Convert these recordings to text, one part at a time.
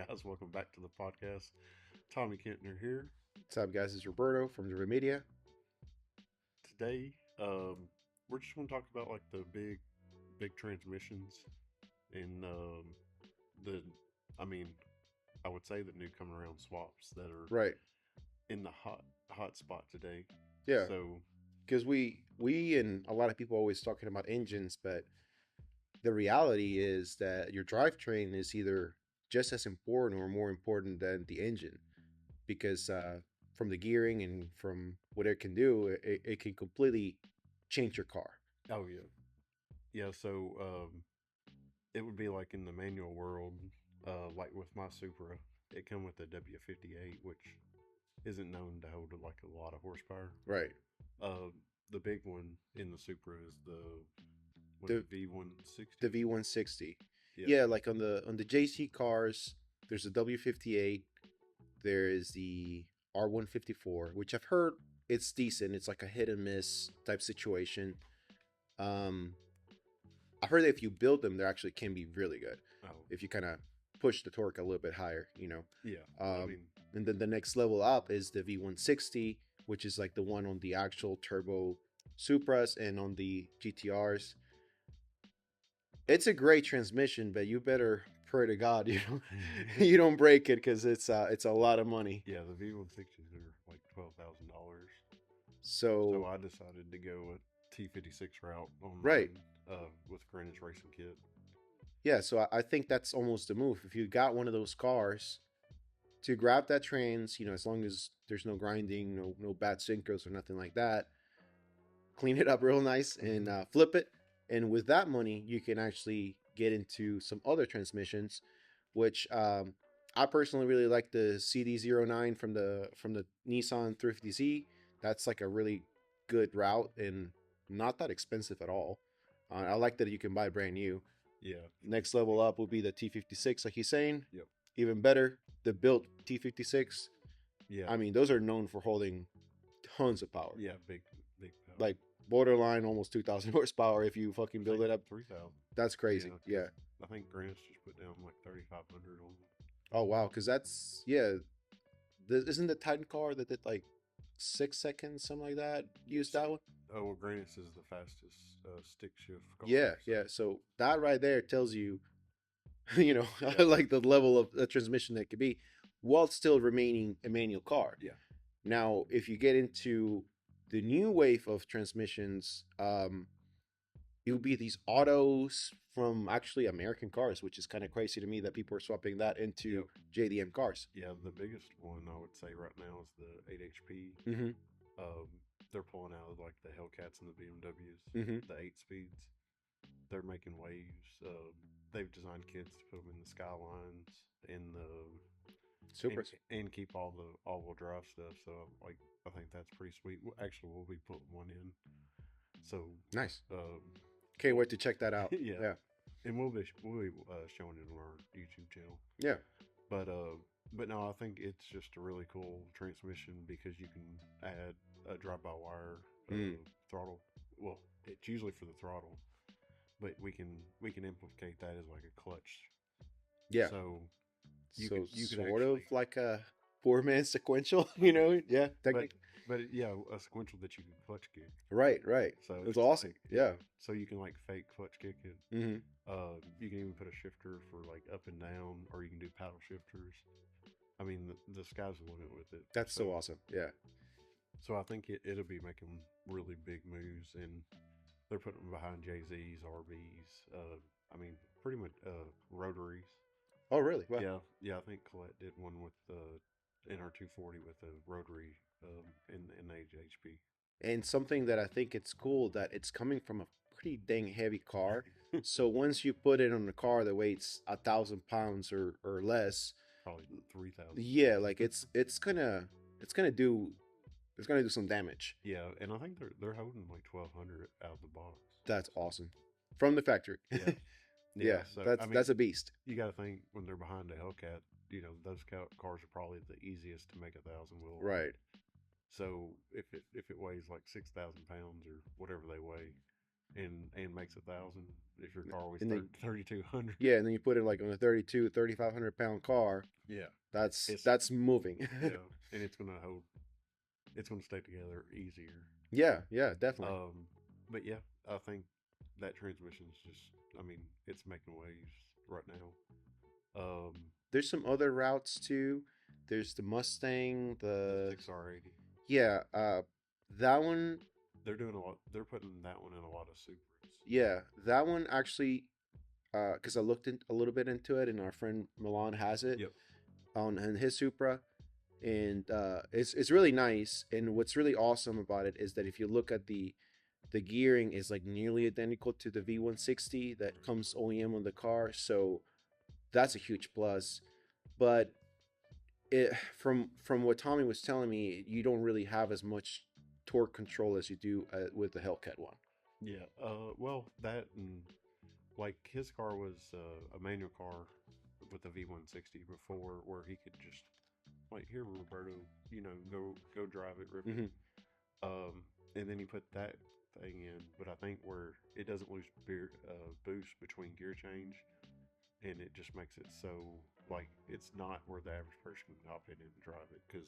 guys? Welcome back to the podcast. Tommy Kentner here. What's up, guys? It's Roberto from the Media. Today, we're just going to talk about like the big transmissions and the, I mean, I would say the new coming around swaps that are Right. in the hot spot today. Yeah. So, Because we and a lot of people always talking about engines, but the reality is that your drivetrain is either just as important or more important than the engine, because from the gearing and from what it can do, it can completely change your car. oh yeah, so it would be like in the manual world, like with my Supra, it come with a W58, which isn't known to hold like a lot of horsepower. Right. Uh, the big one in the Supra is The V160. the V160. Yeah. Yeah, like on the JC cars, there's a W58. There is the R154, which I've heard it's decent. It's like a hit and miss type situation. Um, I heard that if you build them, they actually can be really good Oh, if you kind of push the torque a little bit higher. yeah. I Um, mean, and then the next level up is the V160, which is like the one on the actual turbo Supras and on the GTRs. It's a great transmission, but you better pray to God you don't break it because it's a lot of money. yeah, the V160s are like $12,000. So So I decided to go with T56 route on right, mine, with Greenwich Racing Kit. yeah. So I think that's almost the move. If you got one of those cars to grab that trans, as long as there's no grinding, no bad synchros or nothing like that, clean it up real nice and flip it. And with that money, you can actually get into some other transmissions, which I personally really like the CD09 from the Nissan 350Z. That's like a really good route and not that expensive at all. I like that you can buy brand new. Yeah. Next level up will be the T56, like he's saying. Yep. Even better, the built T56. Yeah. I mean, those are known for holding tons of power. Yeah, big power. Like borderline almost 2,000 horsepower if you fucking build it up. 3,000. That's crazy. Yeah. I think Greenwich just put down like 3,500 on it. Oh wow, because that's isn't the Titan car that did like 6 seconds, something like that? Use that one. Oh, well, Greenwich is the fastest stick shift car. Yeah, so. yeah. So that right there tells you, yeah. like the level of the transmission that could be, while still remaining a manual car. Yeah. Now, if you get into the new wave of transmissions, it would be these autos from actually American cars, which is kind of crazy to me that people are swapping that into JDM cars. Yeah, the biggest one I would say right now is the 8 HP. Mm-hmm. They're pulling out like the Hellcats and the BMWs, Mm-hmm. the 8 speeds. They're making waves. They've designed kits to put them in the Skylines and Super. and keep all the all-wheel drive stuff. So like I think that's pretty sweet. Actually, we'll be putting one in. So Nice. um, Can't wait to check that out. yeah. Yeah. And we'll be showing it on our YouTube channel. Yeah. But no, I think it's just a really cool transmission because you can add a drive-by-wire throttle. Well, it's usually for the throttle, but we can implicate that as like a clutch. Yeah. So you so could sort actually, of like a 4-man sequential, Yeah. Technically. but yeah, a sequential that you can clutch kick. Right. Right. So It was it's awesome. like, Yeah. So you can like fake clutch kick it. Mm-hmm. You can even put a shifter for like up and down, or you can do paddle shifters. I mean, the sky's the limit with it. That's so awesome. Yeah. So I think it'll be making really big moves, and they're putting them behind JZs, RBs. I mean, pretty much rotaries. Oh, really? Wow. Yeah. I think Colette did one with the NR240 with a rotary in HP. And something that I think it's cool that it's coming from a pretty dang heavy car. So once you put it on a car that weighs 1,000 pounds or less, Probably 3,000. yeah, like it's gonna do some damage. Yeah, and I think they're holding like 1,200 out of the box. That's awesome from the factory. Yeah. Yeah, So that's a beast. You got to think when they're behind a Hellcat, those cars are probably the easiest to make 1,000 wheel. Right. So if it weighs like 6,000 pounds or whatever they weigh, and makes 1,000 if your car weighs And then 3,200. yeah, and then you put it like on a 3,500 pound car. Yeah, it's That's moving. yeah, and it's gonna stay together easier. Yeah, yeah, definitely. But yeah, I think that transmission's just, I mean, it's making waves right now. There's some other routes too. There's the Mustang, The the 6R80, yeah, that one, they're doing a lot. They're putting that one in a lot of Subarus. yeah, that one actually, because I looked a little bit into it, and our friend Milan has it Yep. on his Supra, and it's really nice. And what's really awesome about it is that if you look at the gearing is like nearly identical to the V160 that comes OEM on the car, so that's a huge plus. But it from what Tommy was telling me, you don't really have as much torque control as you do with the Hellcat one. Yeah. Well, that and like his car was a manual car with a V160 before, where he could just like, here, Roberto, go drive it, rip it. Mm-hmm. And then he put that thing in, but I think where it doesn't lose boost between gear change, and it just makes it so like it's not where the average person can hop in and drive it, because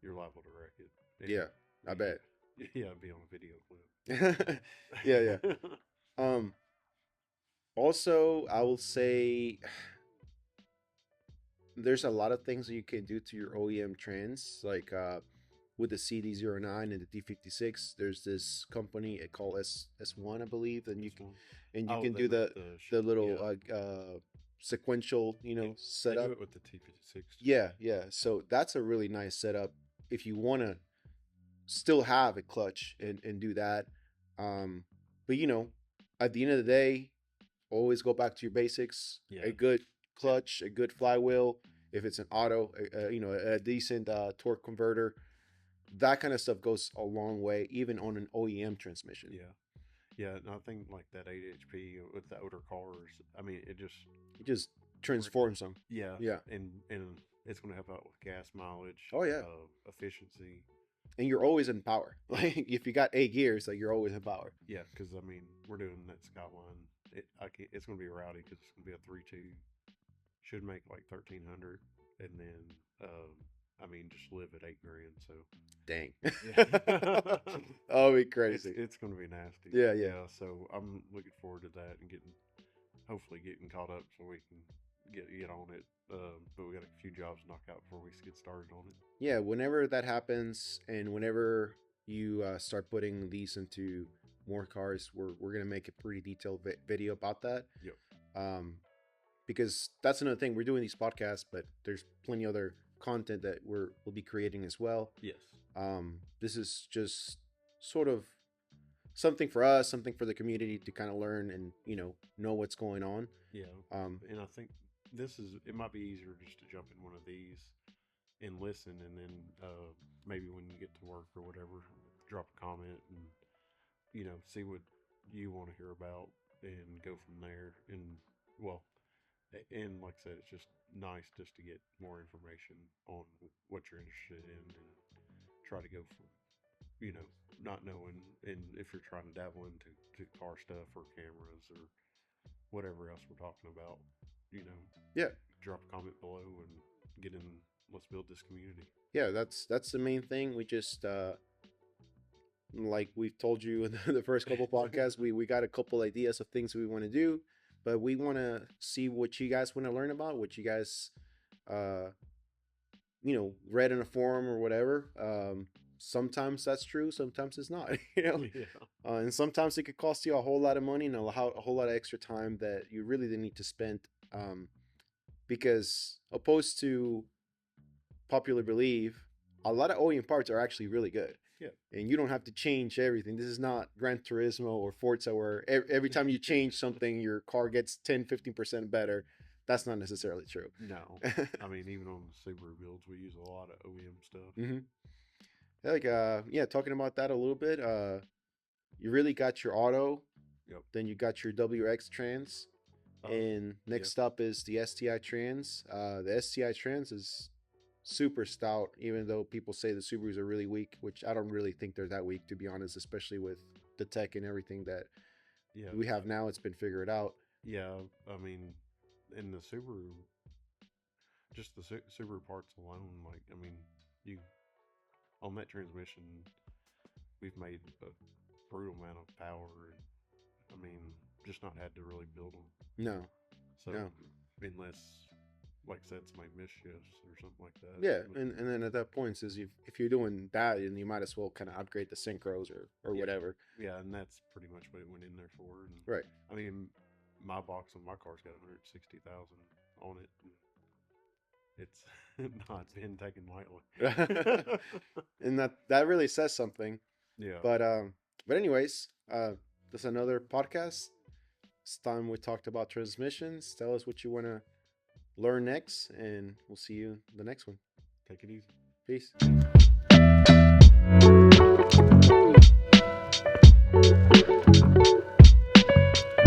you're liable to wreck it. And Yeah, I bet. Yeah, it'd be on a video clip. Yeah, yeah. Also, I will say there's a lot of things that you can do to your OEM trans, like with the CD09 and the D56. There's this company called S1, I believe, and you can do the little sequential, They setup. do it with the T56. Yeah, yeah. So that's a really nice setup if you want to still have a clutch and do that. But at the end of the day, always go back to your basics. Yeah. A good clutch, a good flywheel. If it's an auto, a decent torque converter, that kind of stuff goes a long way, even on an OEM transmission. Yeah. Yeah, and I think like that 8 HP with the older cars, I mean, it just transforms them. Yeah. Yeah. And it's going to help out with gas mileage. Oh yeah. Efficiency. And you're always in power. Like if you got 8 gears, like you're always in power. Yeah, because I mean, we're doing that Skyline. It's going to be rowdy because it's going to be a 3.2. Should make like 1,300, and then I mean, just live at $8,000. So dang. Yeah. Oh, be crazy. It's going to be nasty. Yeah, yeah. So I'm looking forward to that and hopefully getting caught up so we can get on it. But we got a few jobs to knock out before we get started on it. Yeah, whenever that happens, and whenever you start putting these into more cars, we're gonna make a pretty detailed video about that. Yep. Because that's another thing, we're doing these podcasts, but there's plenty other content that we'll be creating as well. Yes. This is just sort of something for us, something for the community to kind of learn and know what's going on. Yeah. And I think it might be easier just to jump in one of these and listen, and then maybe when you get to work or whatever, drop a comment and see what you want to hear about and go from there. And well, and like I said, it's just nice just to get more information on what you're interested in and try to go from not knowing, and if you're trying to dabble into car stuff or cameras or whatever else we're talking about, yeah, drop a comment below and get in. Let's build this community. Yeah, that's the main thing. We just like we've told you in the first couple podcasts, we got a couple ideas of things we want to do, but we want to see what you guys want to learn about, what you guys read in a forum or whatever. Sometimes that's true, sometimes it's not. Yeah. And sometimes it could cost you a whole lot of money and a whole lot of extra time that you really didn't need to spend, because opposed to popular belief, a lot of OEM parts are actually really good. Yeah. And you don't have to change everything. This is not Gran Turismo or Forza where every time you change something, your car gets 10-15% better. That's not necessarily true. No. I mean, even on the Subaru builds, we use a lot of OEM stuff. Mm-hmm. Like, talking about that a little bit, you really got your auto. Yep. Then you got your WRX trans. And next up is the STI trans. The STI trans is super stout, even though people say the Subarus are really weak, which I don't really think they're that weak, to be honest, especially with the tech and everything that Yeah. we have now, it's been figured out. Yeah, I mean, in the Subaru, just the Subaru parts alone, like, I mean, you on that transmission, we've made a brutal amount of power, and I mean, just not had to really build them. No, So, no. unless, like I said, somebody misshifts or something like that. Yeah, But, and then at that point, says if you're doing that, and you might as well kind of upgrade the synchros or yeah, whatever. yeah, and that's pretty much what it went in there for. And, Right. I mean, my box on my car's got 160,000 on it. And it's not been taken lightly. And that really says something. Yeah. But anyways, this is another podcast. This time we talked about transmissions. Tell us what you want to learn next, and we'll see you in the next one. Take it easy. Peace.